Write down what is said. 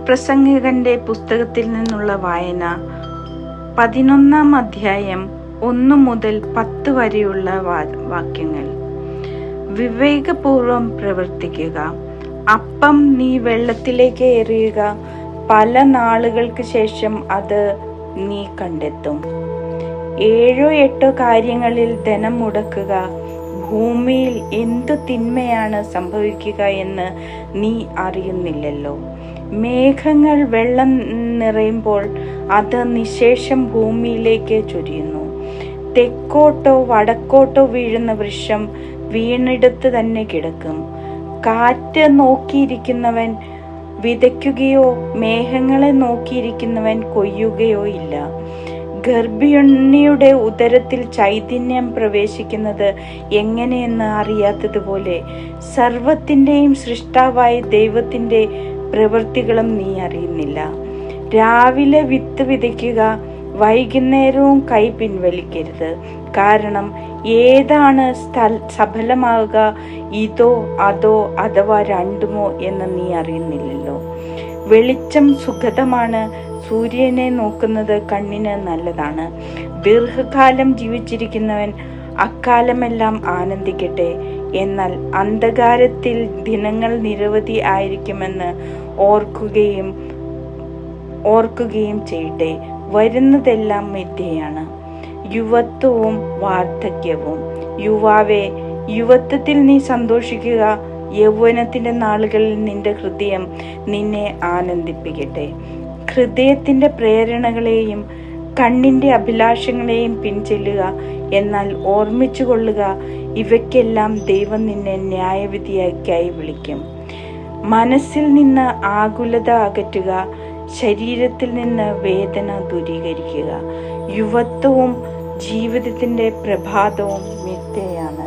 പ്രസംഗകന്റെ പുസ്തകത്തിൽ നിന്നുള്ള വായന 11-ാം അധ്യായം 1 മുതൽ 10 വരെയുള്ള വാക്യങ്ങൾ. വിവേകപൂർവം പ്രവർത്തിക്കുക. അപ്പം നീ വെള്ളത്തിലേക്ക് എറിയുക, പല നാളുകൾക്ക് ശേഷം അത് നീ കണ്ടെത്തും. 7-8 കാര്യങ്ങളിൽ ധനം മുടക്കുക. ഭൂമിയിൽ എന്തു തിന്മയാണ് സംഭവിക്കുക എന്ന് നീ അറിയുന്നില്ലല്ലോ. മേഘങ്ങൾ വെള്ളം നിറയുമ്പോൾ അത് നിശേഷം ഭൂമിയിലേക്ക് ചൊരിയുന്നു. തെക്കോട്ടോ വടക്കോട്ടോ വീഴുന്ന വൃക്ഷം വീണിടത്ത് തന്നെ കിടക്കും. കാറ്റ് നോക്കിയിരിക്കുന്നവൻ വിതയ്ക്കുകയോ മേഘങ്ങളെ നോക്കിയിരിക്കുന്നവൻ കൊയ്യുകയോ ഇല്ല. ഗർഭിണിയുടെ ഉദരത്തിൽ ചൈതന്യം പ്രവേശിക്കുന്നത് എങ്ങനെയെന്ന് അറിയാത്തതുപോലെ സർവത്തിൻ്റെയും സൃഷ്ടാവായ ദൈവത്തിൻ്റെ പ്രവൃത്തികളും നീ അറിയുന്നില്ല. രാവിലെ വിത്ത് വിതയ്ക്കുക, വൈകുന്നേരവും കൈ പിൻവലിക്കരുത്. കാരണം ഏതാണ് സഫലമാകുക, ഇതോ അതോ അഥവാ രണ്ടുമോ എന്ന് നീ അറിയുന്നില്ലല്ലോ. വെളിച്ചം സുഖതമാണ്, സൂര്യനെ നോക്കുന്നത് കണ്ണിന് നല്ലതാണ്. ദീർഘകാലം ജീവിച്ചിരിക്കുന്നവൻ അക്കാലമെല്ലാം ആനന്ദിക്കട്ടെ. എന്നാൽ അന്ധകാരത്തിൽ ദിനങ്ങൾ നിരവധി ആയിരിക്കുമെന്ന് ഓർക്കുകയും ചെയ്യട്ടെ. വരുന്നതെല്ലാം മിഥ്യയാണ്. യുവത്വവും വാർദ്ധക്യവും. യുവാവേ, യുവത്വത്തിൽ നീ സന്തോഷിക്കുക. യൗവനത്തിന്റെ നാളുകളിൽ നിന്റെ ഹൃദയം നിന്നെ ആനന്ദിപ്പിക്കട്ടെ. ഹൃദയത്തിന്റെ പ്രേരണകളെയും കണ്ണിന്റെ അഭിലാഷങ്ങളെയും പിൻചെല്ലുക. എന്നാൽ ഓർമ്മിച്ചു കൊള്ളുക, ഇവയ്ക്കെല്ലാം ദൈവം നിന്നെ ന്യായവിധിക്കായി വിളിക്കും. മനസ്സിൽ നിന്ന് ആകുലത അകറ്റുക, ശരീരത്തിൽ നിന്ന് വേദന ദൂരീകരിക്കുക. യുവത്വവും ജീവിതത്തിന്റെ പ്രഭാതവും മിഥ്യയാണ്.